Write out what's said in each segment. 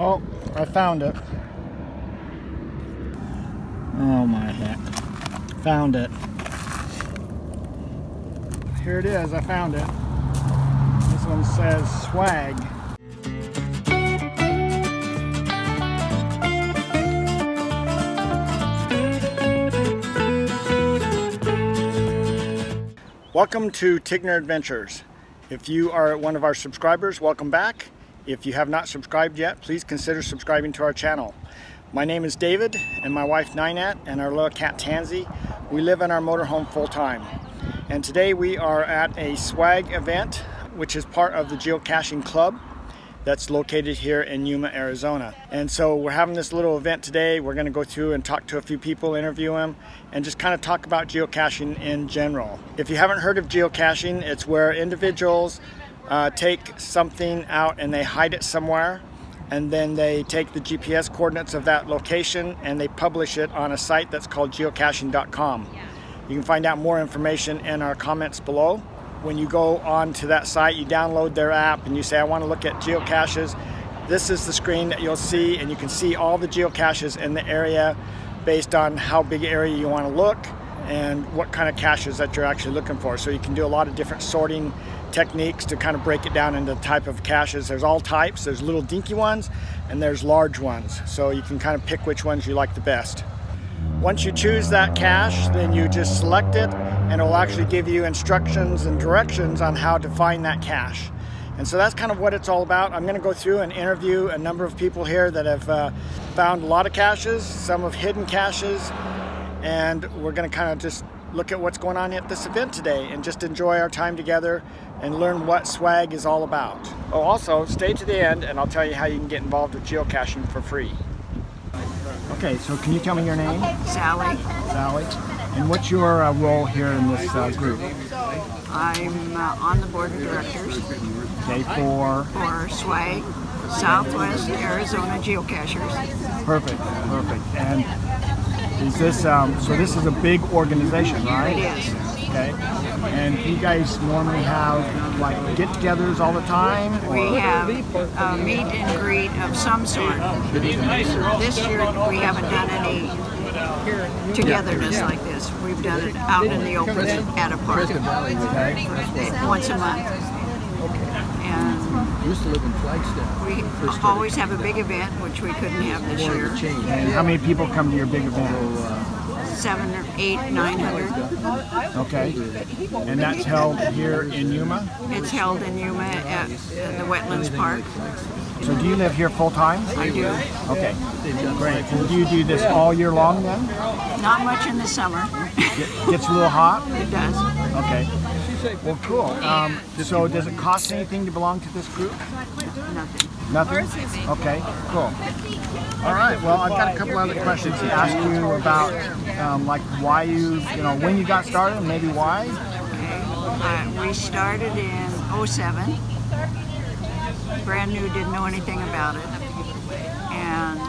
Oh, I found it. Oh my heck. Found it. Here it is, I found it. This one says s.w.a.g. Welcome to Tigner Adventures. If you are one of our subscribers, welcome back. If you have not subscribed yet, please consider subscribing to our channel. My name is David and my wife Ninette and our little cat Tansy. We live in our motorhome full time. And today we are at a s.w.a.g. event, which is part of the Geocaching Club that's located here in Yuma, Arizona. And so we're having this little event today. We're going to go through and talk to a few people, interview them, and just kind of talk about geocaching in general. If you haven't heard of geocaching, it's where individuals take something out and they hide it somewhere, and then they take the GPS coordinates of that location and they publish it on a site that's called geocaching.com. You can find out more information in our comments below. When you go on to that site, you download their app and you say, I want to look at geocaches. This is the screen that you'll see, and you can see all the geocaches in the area based on how big area you want to look and what kind of caches that you're actually looking for. So you can do a lot of different sorting techniques to kind of break it down into the type of caches. There's all types. There's little dinky ones and there's large ones. So you can kind of pick which ones you like the best. Once you choose that cache, then you just select it and it will actually give you instructions and directions on how to find that cache. And so that's kind of what it's all about. I'm going to go through and interview a number of people here that have found a lot of caches, some of hidden caches, and we're going to kind of just look at what's going on at this event today and just enjoy our time together and learn what s.w.a.g. is all about. Oh, also, stay to the end and I'll tell you how you can get involved with geocaching for free. Okay, so can you tell me your name? Sally. Sally. And what's your role here in this group? I'm on the board of directors. Okay, for s.w.a.g. Southwest Arizona Geocachers. Perfect, perfect. And is this, so this is a big organization, right? It is. Okay. And you guys normally have like get-togethers all the time? Or? We have a meet and greet of some sort. This year we haven't done any togetherness like this. We've done it out in the open at a park once a month. And we always have a big event, which we couldn't have this year. And how many people come to your big event? 700 or 800, 900. Okay. And that's held here in Yuma? It's held in Yuma at the Wetlands Park. So do you live here full time? I do. Okay, great. And do you do this all year long then? Not much in the summer. Gets a little hot? It does. Okay. Well, cool. So does it cost anything to belong to this group? Nothing. Nothing? Okay, cool. All right, well, I've got a couple other questions to ask you about like why when you got started and maybe why? Okay. We started in '07. Brand new, didn't know anything about it. And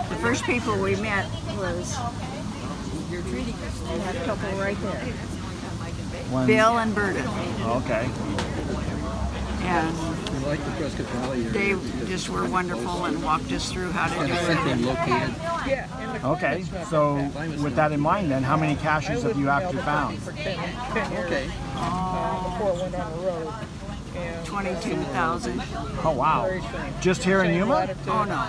the first people we met was that couple right there. Bill and Berta. Okay. And they just were wonderful and walked us through how to do it. Okay, so with that in mind then, how many caches have you actually found? 22,000. Oh wow. Just here in Yuma? Oh no.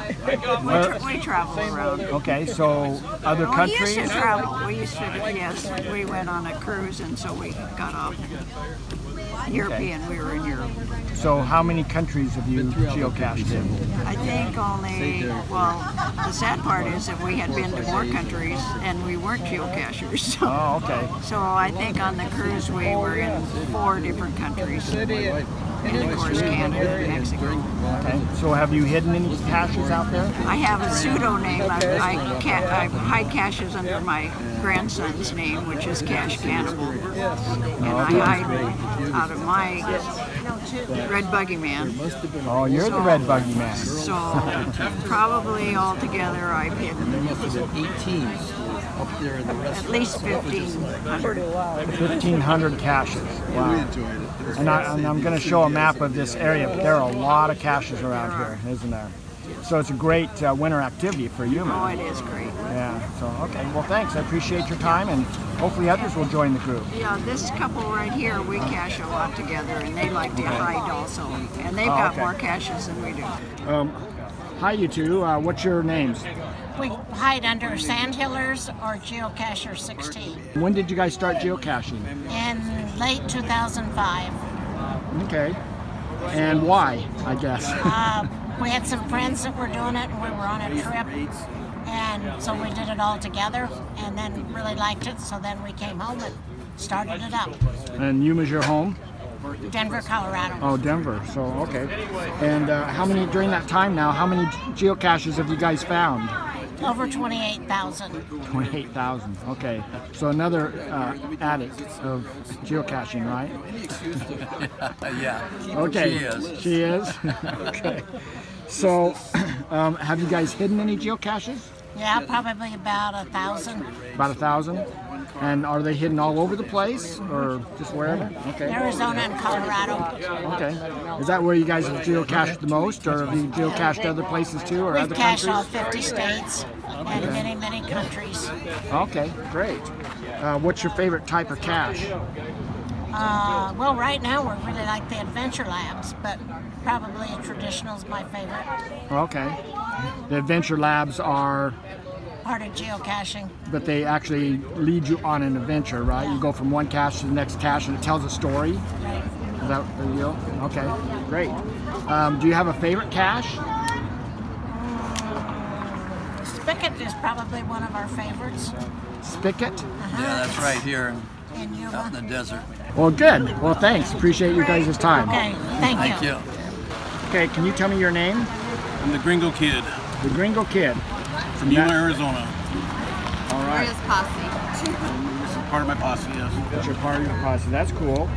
We travel around. Okay, so other countries? We used to travel. We used to, yes. We went on a cruise and so we got off. European, we were in Europe. So how many countries have you geocached in? I think only, well, the sad part is that we had been to more countries and we weren't geocachers. So, oh, okay. So I think on the cruise we were in 4 different countries. And of course Canada and Mexico. Okay. So have you hidden any caches out there? I have a pseudo name. I hide caches under my grandson's name, which is Cashcannibal. And I hide out of my Red Buggy Man. Oh, you're the Red Buggy Man. So probably altogether I've hidden 18. At least 1,500. 1,500 caches. Wow. And I'm going to show a map of this area, but there are a lot of caches around here, isn't there? So it's a great winter activity for you, man. Oh, it is great. Yeah, so okay, well thanks, I appreciate your time, and hopefully others will join the group. Yeah, this couple right here, we cache a lot together, and they like to hide also, and they've got more caches than we do. Hi you two, what's your names? We hide under Sandhillers or Geocacher16 When did you guys start geocaching? in late 2005. Okay, and why, I guess? We had some friends that were doing it, and we were on a trip, and so we did it all together, and then really liked it, so then we came home and started it up. And Yuma's your home? Denver, Colorado. Oh, Denver, so okay. And how many, during that time now, how many geocaches have you guys found? Over 28,000. 28,000, okay. So another addict of geocaching, right? Yeah. Okay. She is. She is? Okay. So, have you guys hidden any geocaches? Yeah, probably about 1,000. About 1,000? And are they hidden all over the place, or just wherever? Okay. Arizona and Colorado. Okay. Is that where you guys have geocached the most, or have you geocached other places too, or We've other cached countries? all 50 states and many, many countries. Okay, great. What's your favorite type of cache? Well, right now we really like the Adventure Labs, but probably a traditional is my favorite. Okay. The Adventure Labs are, Part of geocaching. but they actually lead you on an adventure, right? You go from one cache to the next cache and it tells a story. Right. Is that the deal? Okay, great. Do you have a favorite cache? Spigot is probably one of our favorites. Spigot? Yeah, that's right here In out in Yuma. the desert. Well, good. Well, thanks. Appreciate you guys' time. Okay, thank you. Thank you. Okay, can you tell me your name? I'm the Gringokid The Gringo Kid. from Yuma, Arizona. All right. This is part of my posse, yes. That's your part of your posse. That's cool.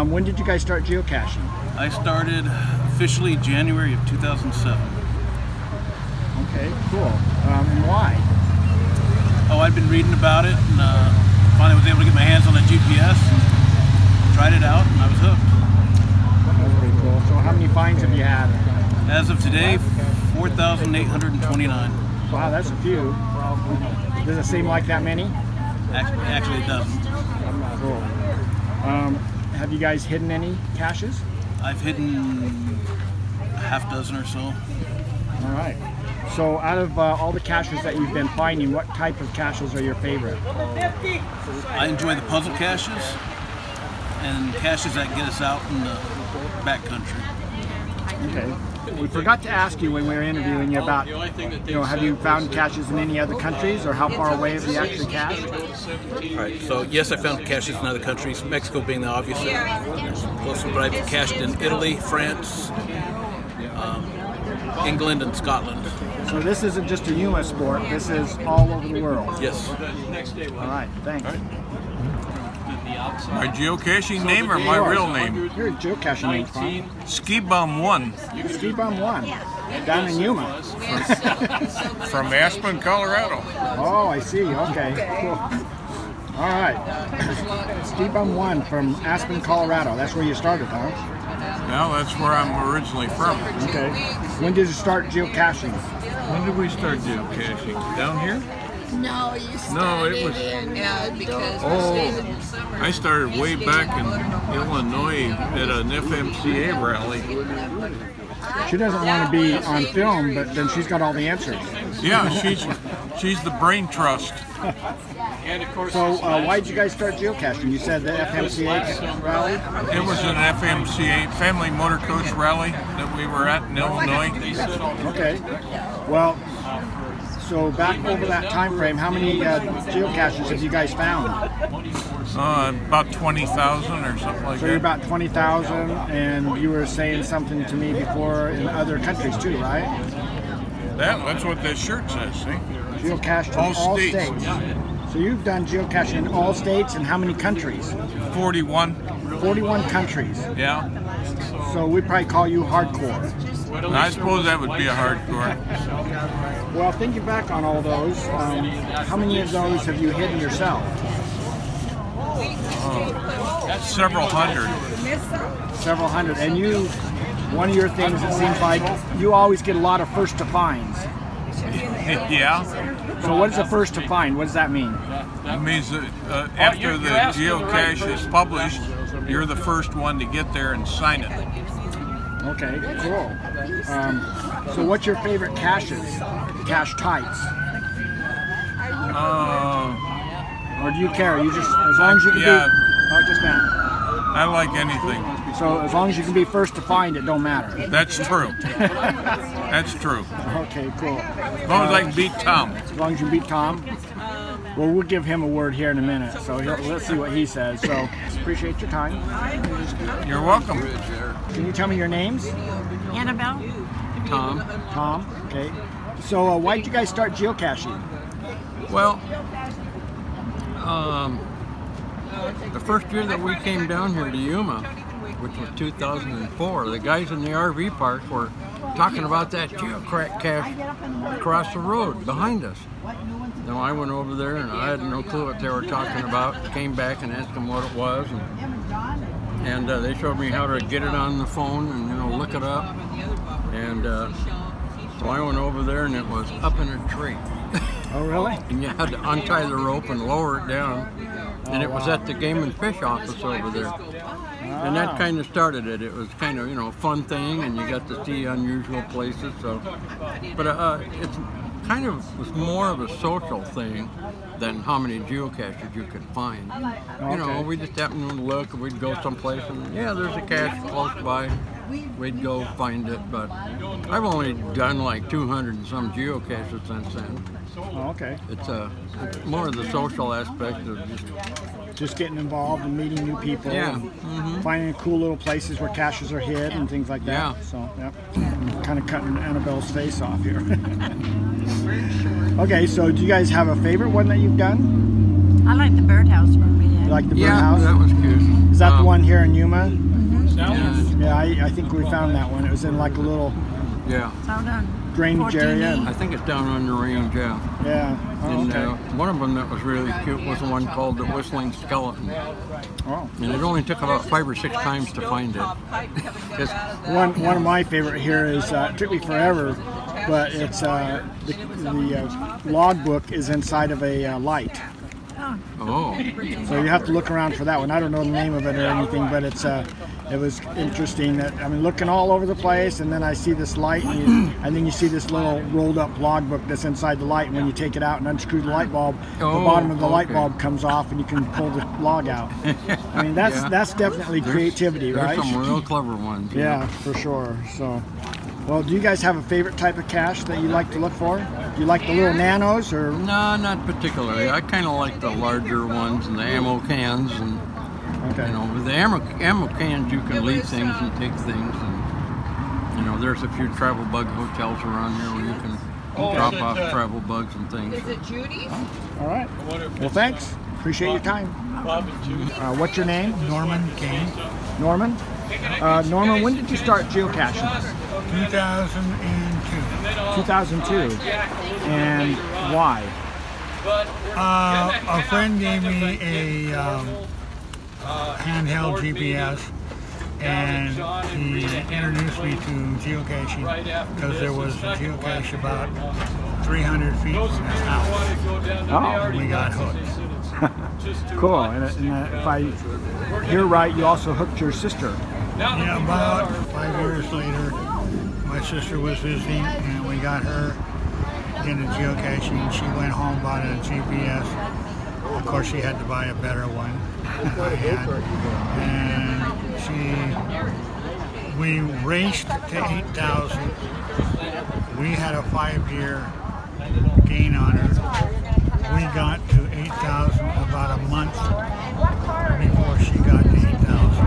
When did you guys start geocaching? I started officially January of 2007. Okay, cool. And why? Oh, I'd been reading about it, and finally was able to get my hands on a GPS, and tried it out, and I was hooked. That's pretty cool. So how many finds have you had? As of today, 4,829. Wow, that's a few. Does it seem like that many? Actually, it doesn't. Cool. Have you guys hidden any caches? I've hidden a half dozen or so. All right. So out of all the caches that you've been finding, what type of caches are your favorite? I enjoy the puzzle caches and caches that get us out in the backcountry. Okay. We forgot to ask you when we were interviewing you about, have you found caches in any other countries, or how far away have you actually cached? All right, so yes, I found caches in other countries, Mexico being the obvious closest, but I've cached in Italy, France, England, and Scotland. So this isn't just a Yuma sport, this is all over the world. Yes. All right, thanks. My geocaching name or my real name? Your geocaching name's fine. Ski Bum1 Ski Bum1, down in Yuma. from Aspen, Colorado. Oh, I see, okay, cool. All right, Ski Bum1 from Aspen, Colorado. That's where you started, huh? Now that's where I'm originally from. Okay. When did you start geocaching? When did we start geocaching? Down here? No, you No, it was. I started way back in Illinois at an FMCA rally. She doesn't want to be on film, but then she's got all the answers. Yeah, she's the brain trust. So why did you guys start geocaching? You said the FMCA rally? It was an FMCA family motor coach rally that we were at in Illinois. Okay. Well, so back over that time frame, how many geocaches have you guys found? About 20,000 or something like So you're that. about 20,000, and you were saying something to me before in other countries too, right? That's what this shirt says, see? Geocached in All all states. states. So you've done geocaching in all states, and how many countries? 41. 41 countries. Yeah. So we'd probably call you hardcore. I suppose that would be a hardcore. Well, thinking back on all those, how many of those have you hidden yourself? Several hundred. Several hundred. And you one of your things, it seems like you always get a lot of first to finds. Yeah. So what is a first to find? What does that mean? It means that after the geocache is published, you're the first one to get there and sign it. Okay, cool. So what's your favorite caches? Cache types? Or do you care? You just, as long as you can be... Oh, just that. I like anything. So as long as you can be first to find, it don't matter. That's true. That's true. Okay, cool. As long as I can beat Tom. As long as you beat Tom. Well, we'll give him a word here in a minute, so let's see what he says. So, appreciate your time. You're welcome. Can you tell me your names? Annabelle? Tom. Tom, okay. So, why did you guys start geocaching? Well, the first year that we came down here to Yuma, which was 2004, the guys in the RV park were talking about that geocache across the road behind us. Now I went over there and I had no clue what they were talking about. Came back and asked them what it was, and they showed me how to get it on the phone and look it up. And so I went over there and it was up in a tree. Oh, really? And you had to untie the rope and lower it down. And it was at the Game and Fish office over there. And that kind of started it. It was kind of, a fun thing, and you got to see unusual places. So, but it's kind of was more of a social thing than how many geocaches you could find. Okay. We just happened to look, and we'd go someplace, and yeah, there's a cache close by. We'd go find it, but I've only done like 200 and some geocaches since then. Oh, okay. It's more of the social aspect of just getting involved and meeting new people. Yeah. And finding cool little places where caches are hid and things like that. Yeah. So, yeah. I'm kind of cutting Annabelle's face off here. Okay, so do you guys have a favorite one that you've done? I like the birdhouse one we You had. like the birdhouse? Yeah, that was cute. Is that the one here in Yuma? Yeah. Yeah, I think we found that one. It was in like a little Yeah. It's out on drainage area. I think it's down on the range, yeah. Yeah. Oh, And okay. one of them that was really cute was the one called the Whistling Skeleton. Oh. And it only took about 5 or 6 times to find it. One of my favorite here is, it took me forever, but it's the logbook is inside of a light. Oh. So you have to look around for that one. I don't know the name of it or anything, but it's it was interesting that, looking all over the place, and then I see this light, and then you see this little rolled up logbook that's inside the light, and when you take it out and unscrew the light bulb, the bottom of the light bulb comes off and you can pull the log out. That's definitely creativity, right? There's some real clever ones. Yeah, for sure. So, well, do you guys have a favorite type of cache that you like to look for? Do you like the little nanos, or? No, not particularly. I kind of like the larger ones and the ammo cans, and with the ammo cans you can leave things and take things, and there's a few travel bug hotels around here where you can drop off travel bugs and things. Is it Judy's? All right. Well, thanks. Appreciate your time. What's your name? Norman Kane. Norman? Norman, when did you start geocaching? 2002. 2002. And why? A friend gave me a handheld GPS, and he introduced me to geocaching because there was a geocache about 300 feet from his house. Oh. And we got hooked. Cool. And if I hear right, you also hooked your sister. Yeah, about 5 years later, my sister was visiting, and we got her into geocaching. She went home, bought a GPS. Of course, she had to buy a better one than I had. And we raced to 8,000. We had a 5-year gain on her. We got to 8,000 about a month before she got to 8,000.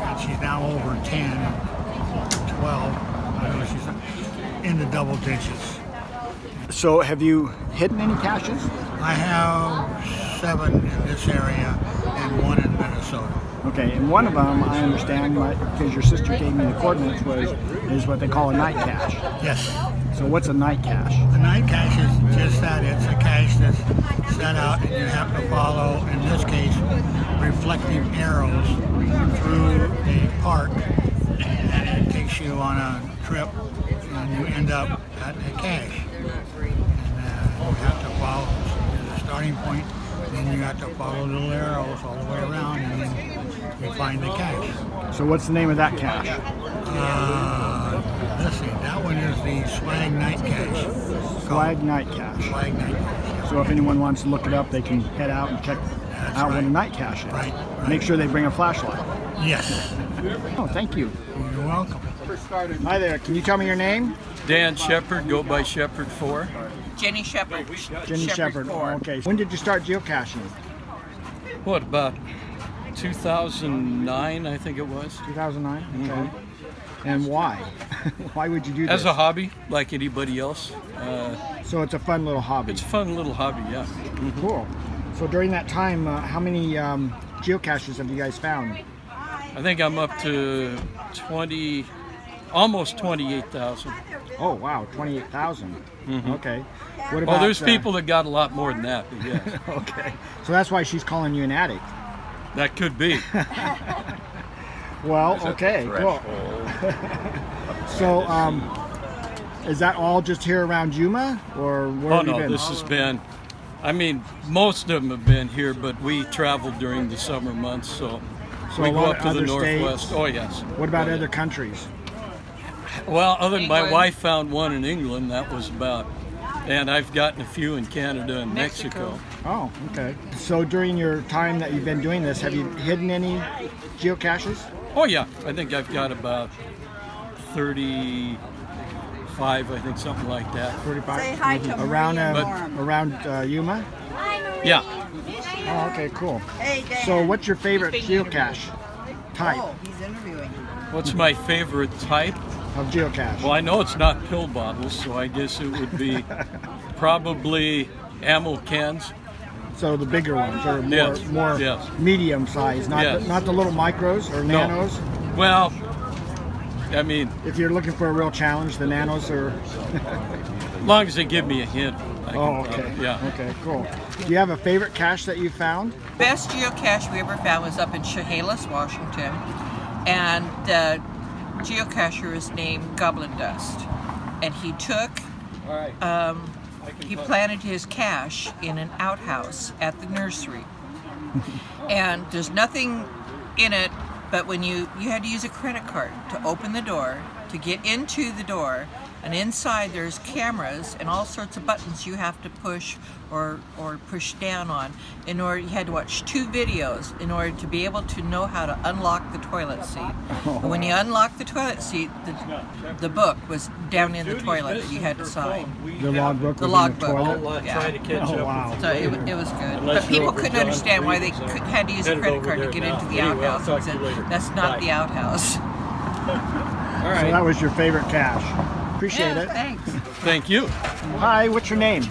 And she's now over 10, 12. I know she's in the double digits. So have you hidden any caches? I have 7 in this area and 1 in Minnesota. Okay, and one of them, I understand, because your sister gave me the coordinates, is what they call a night cache. Yes. So what's a night cache? A night cache is just that. It's a cache that's set out, and you have to follow, in this case, reflecting arrows through a park and it takes you on a trip, and you end up at a cache. And you have to follow the starting point, then you have to follow little arrows all the way around, and then you find the cache. So what's the name of that cache? Let's see, that one is the S.w.a.g night cache. S.w.a.g night cache. S.w.a.g night cache. So if anyone wants to look it up, they can head out and check out what a night cache is. Right. Make sure they bring a flashlight. Yes. Oh, thank you. You're welcome. Hi there. Can you tell me your name? Dan Sheppard, go by Sheppard 4. Jenny Sheppard. Jenny Sheppard. Oh, okay. When did you start geocaching? What, about 2009, I think it was. 2009? Okay. And why? Why would you do this? As a hobby, like anybody else. So it's a fun little hobby. It's a fun little hobby, yeah. Cool. So during that time, how many geocaches have you guys found? I think I'm up to almost 28,000. Oh wow, 28,000. Okay. What about? Well, there's people that got a lot more than that, but yes. Okay. So that's why she's calling you an addict. That could be. Well, okay, cool. So, is that all just here around Yuma, or where have you been? This has been, I mean, most of them have been here, but we traveled during the summer months, so we go up to the northwest. Oh, yes. What about other countries? Well, other than my wife found one in England, that was about, and I've gotten a few in Canada and Mexico. Oh, okay. So during your time that you've been doing this, have you hidden any geocaches? Oh yeah, I think I've got about 35, I think, something like that. 35? Say hi to Around Yuma? Yeah. Oh, okay, cool. Hey, Dan. So what's your favorite geocache type He's interviewing. What's my favorite type? of geocache? Well, I know it's not pill bottles, so I guess it would be probably ammo cans. So the bigger ones, or more yes. medium size, not Yes. not the little micros or nanos. No. Well, I mean, if you're looking for a real challenge, the nanos are. as long as they give me a hint. Oh, okay. Yeah. Okay, cool. Do you have a favorite cache that you found? Best geocache we ever found was up in Chehalis, Washington, and the geocacher is named Goblin Dust, and he took. He planted his cache in an outhouse at the nursery, and there's nothing in it, but when you had to use a credit card to open the door, to get into the door, and inside there's cameras and all sorts of buttons you have to push or push down on. In order, you had to watch 2 videos in order to be able to know how to unlock the toilet seat. And when you unlocked the toilet seat, the book was down in the toilet that you had to sign. The logbook. The logbook. Yeah. Oh wow. So it was good. But people couldn't understand why they had to use a credit card to get into the outhouse. And said, that's not the outhouse. All right. So that was your favorite cache. Appreciate it. Thanks. Thank you. Hi, what's your name?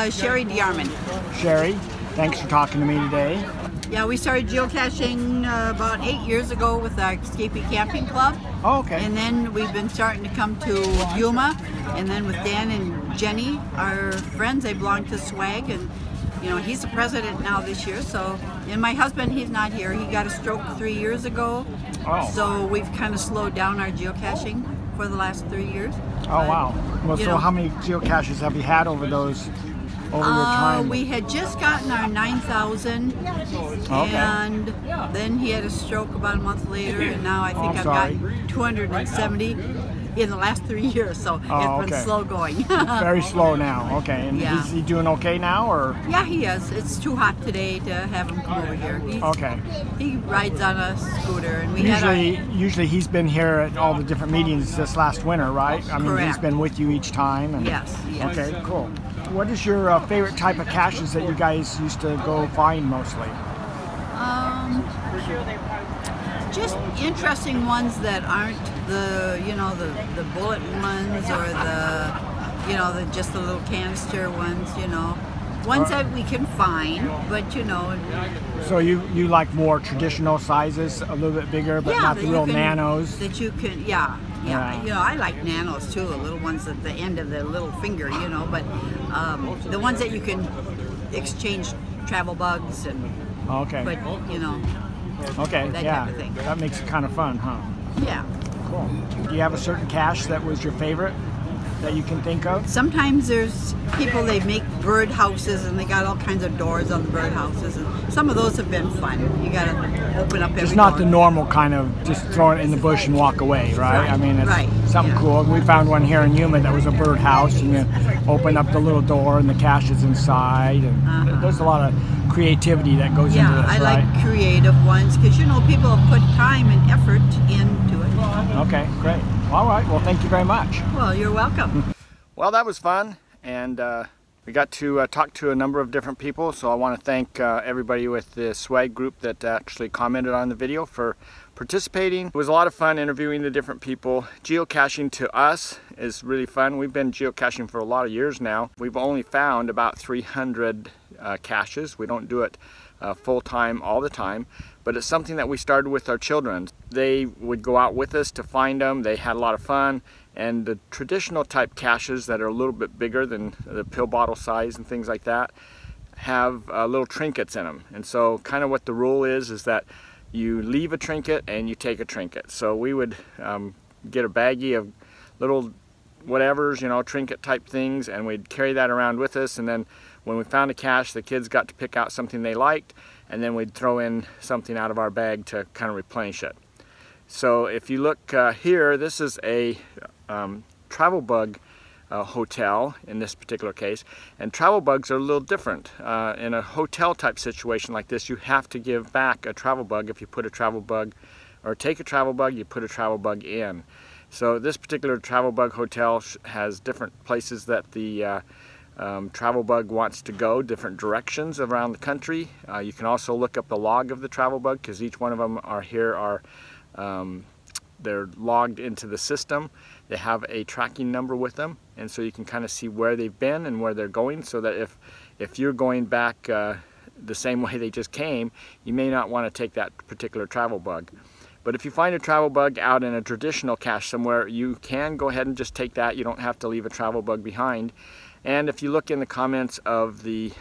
Sherri Diarman. Sherri, thanks for talking to me today. Yeah, we started geocaching about 8 years ago with our Escapee Camping Club. Oh, okay. And then we've been starting to come to Yuma, and then with Dan and Jenny, our friends, they belong to S.w.a.g, and you know, he's the president now this year. So, and my husband, he's not here. He got a stroke 3 years ago. Oh. So we've kind of slowed down our geocaching for the last 3 years. Oh wow. Well, so how many geocaches have you had over your time? We had just gotten our 9,000, and then he had a stroke about a month later, and now I think I've got 270 in the last 3 years, so it's been slow going. Very slow now, okay. And is he doing okay now, or? Yeah, he is. It's too hot today to have him come over here. He rides on a scooter, and we usually he's been here at all the different meetings this last winter, right? I mean, he's been with you each time. And, yes. Okay, cool. What is your favorite type of caches that you guys used to go find mostly? Just interesting ones that aren't the bullet ones, or just the little canister ones, ones that we can find, but So you like more traditional sizes, a little bit bigger, but not the real nanos. That you can, I like nanos too, the little ones at the end of the little finger, but the ones that you can exchange travel bugs and. Okay. But Okay, that type of thing. That makes it kind of fun, huh? Yeah. Cool. Do you have a certain cache that was your favorite that you can think of? Sometimes there's people, they make bird houses and they got all kinds of doors on the bird houses, and some of those have been fun. You got to open up every It's not door. the normal kind of just throw it in the bush and walk away, right? I mean, it's something cool. We found one here in Yuma that was a bird house, and you open up the little door and the cache is inside, and there's a lot of creativity that goes into this, I right? like creative ones because, you know, people have put time and effort into it. Okay, great. All right, well, thank you very much. Well, you're welcome. Well, that was fun, and we got to talk to a number of different people, so I want to thank everybody with the s.w.a.g group that actually commented on the video for participating. It was a lot of fun interviewing the different people. Geocaching to us is really fun. We've been geocaching for a lot of years now. We've only found about 300 caches. We don't do it full-time all the time, but it's something that we started with our children. They would go out with us to find them. They had a lot of fun, and the traditional type caches that are a little bit bigger than the pill bottle size and things like that have little trinkets in them. And so kind of what the rule is that you leave a trinket and you take a trinket. So we would get a baggie of little whatevers, you know, trinket type things, and we'd carry that around with us, and then when we found a cache, the kids got to pick out something they liked, and then we'd throw in something out of our bag to kind of replenish it. So if you look here, this is a travel bug hotel in this particular case, and travel bugs are a little different. In a hotel type situation like this, you have to give back a travel bug if you put a travel bug, or take a travel bug, you put a travel bug in. So this particular travel bug hotel has different places that the travel bug wants to go, different directions around the country. You can also look up the log of the travel bug, because each one of them they're logged into the system. They have a tracking number with them, and so you can kind of see where they've been and where they're going, so that if you're going back the same way they just came, you may not want to take that particular travel bug. But if you find a travel bug out in a traditional cache somewhere, you can go ahead and just take that. You don't have to leave a travel bug behind. And if you look in the comments of the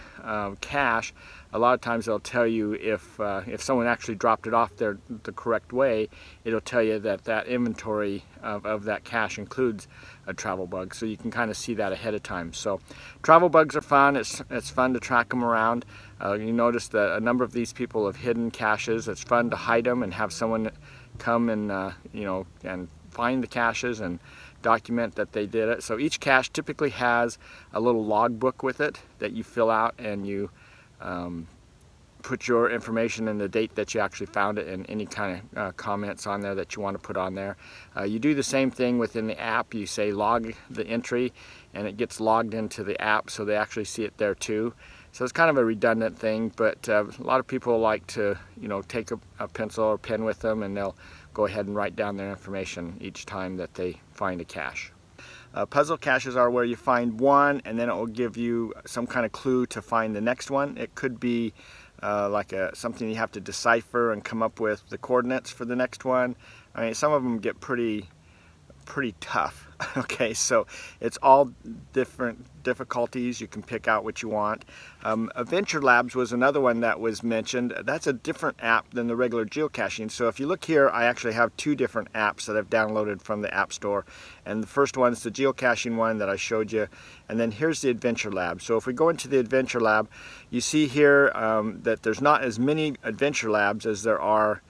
cache, a lot of times they'll tell you if someone actually dropped it off there the correct way, it'll tell you that that inventory of that cache includes a travel bug. So you can kind of see that ahead of time. So travel bugs are fun. It's fun to track them around. You notice that a number of these people have hidden caches. It's fun to hide them and have someone come and you know, and find the caches and document that they did it. So each cache typically has a little log book with it that you fill out, and you put your information and the date that you actually found it, and any kind of comments on there that you want to put on there. You do the same thing within the app. You say log the entry, and it gets logged into the app, so they actually see it there too. So it's kind of a redundant thing, but a lot of people like to, you know, take a pencil or pen with them, and they'll go ahead and write down their information each time that they find a cache. Puzzle caches are where you find one, and then it will give you some kind of clue to find the next one. It could be like something you have to decipher and come up with the coordinates for the next one. I mean, some of them get pretty tough. Okay, so it's all different difficulties. You can pick out what you want. Adventure Labs was another one that was mentioned. That's a different app than the regular geocaching. So if you look here, I actually have two different apps that I've downloaded from the App Store. And the first one's the geocaching one that I showed you. And then here's the Adventure Lab. So if we go into the Adventure Lab, you see here that there's not as many Adventure Labs as there are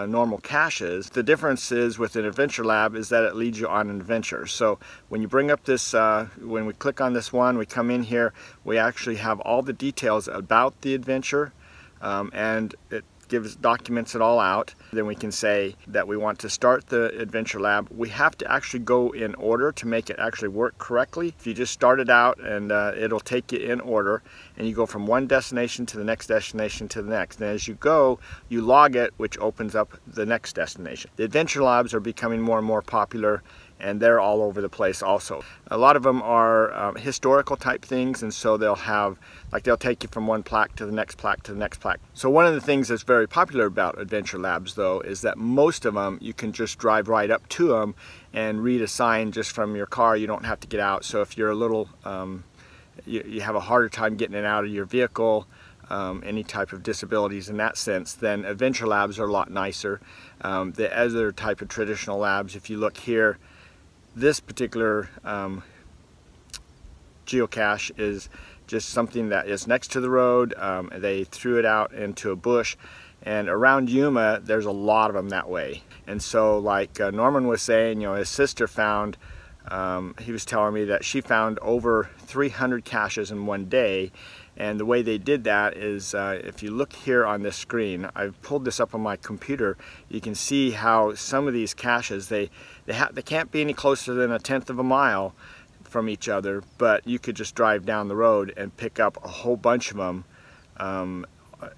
normal caches. The difference is with an Adventure Lab is that it leads you on an adventure. So when you bring up this, when we click on this one, we come in here, we actually have all the details about the adventure, and it documents it all out. Then we can say that we want to start the Adventure Lab. We have to actually go in order to make it actually work correctly. If you just start it out, and it'll take you in order, and you go from one destination to the next destination to the next. And as you go, you log it, which opens up the next destination. The Adventure Labs are becoming more and more popular, and they're all over the place also. A lot of them are historical type things, and so they'll have, like, they'll take you from one plaque to the next plaque to the next plaque. So one of the things that's very popular about Adventure Labs, though, is that most of them you can just drive right up to them and read a sign just from your car. You don't have to get out. So if you're a little, you have a harder time getting in and out of your vehicle, any type of disabilities in that sense, then adventure labs are a lot nicer. The other type of traditional labs, if you look here, this particular geocache is just something that is next to the road. They threw it out into a bush, and around Yuma there's a lot of them that way. And so, like Norman was saying, you know, his sister found, he was telling me that she found over 300 caches in one day. And the way they did that is, if you look here on this screen, I've pulled this up on my computer, you can see how some of these caches, they can't be any closer than 1/10 of a mile from each other, but you could just drive down the road and pick up a whole bunch of them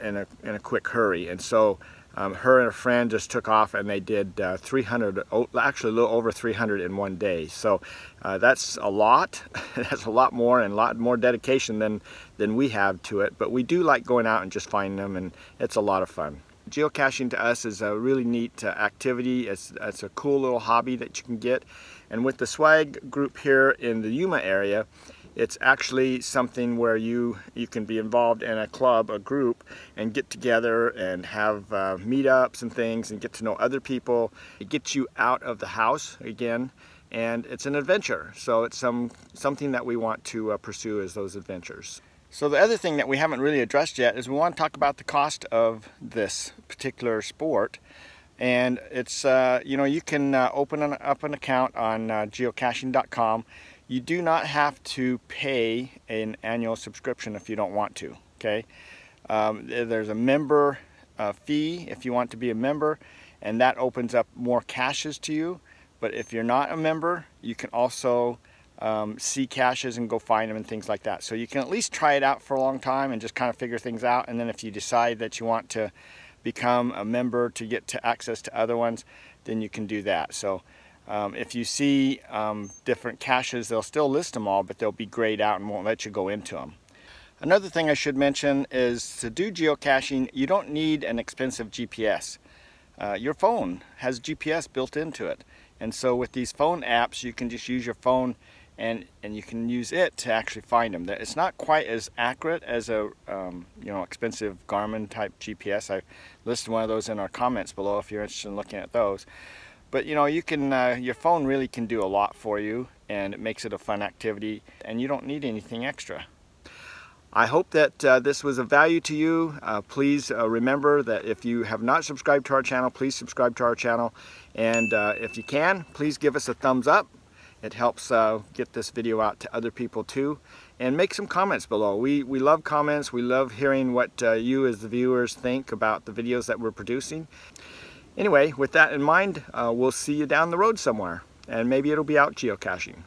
in a quick hurry. And so her and a friend just took off and they did 300, actually a little over 300 in one day. So that's a lot. That's a lot more, and a lot more dedication than we have to it. But we do like going out and just finding them, and it's a lot of fun. Geocaching to us is a really neat activity. It's a cool little hobby that you can get. And with the s.w.a.g group here in the Yuma area, it's actually something where you can be involved in a club, a group, and get together and have meetups and things and get to know other people. It gets you out of the house again, and it's an adventure. So it's something that we want to pursue, as those adventures. So the other thing that we haven't really addressed yet is we want to talk about the cost of this particular sport. And it's, you know, you can open up an account on geocaching.com. You do not have to pay an annual subscription if you don't want to, okay? There's a member fee if you want to be a member, and that opens up more caches to you. But if you're not a member, you can also see caches and go find them and things like that. So you can at least try it out for a long time and just kind of figure things out. And then if you decide that you want to become a member to get to access to other ones, then you can do that. So if you see different caches, they'll still list them all, but they'll be grayed out and won't let you go into them. Another thing I should mention is, to do geocaching, you don't need an expensive GPS. Your phone has GPS built into it. And so with these phone apps, you can just use your phone and you can use it to actually find them. It's not quite as accurate as a you know, expensive Garmin type GPS. I listed one of those in our comments below if you're interested in looking at those. But you know, you can your phone really can do a lot for you, and it makes it a fun activity, and you don't need anything extra. I hope that this was of value to you. Please remember that if you have not subscribed to our channel, please subscribe to our channel. And if you can, please give us a thumbs up. It helps get this video out to other people too. And make some comments below. We love comments. We love hearing what you as the viewers think about the videos that we're producing. Anyway, with that in mind, we'll see you down the road somewhere. And maybe it'll be out geocaching.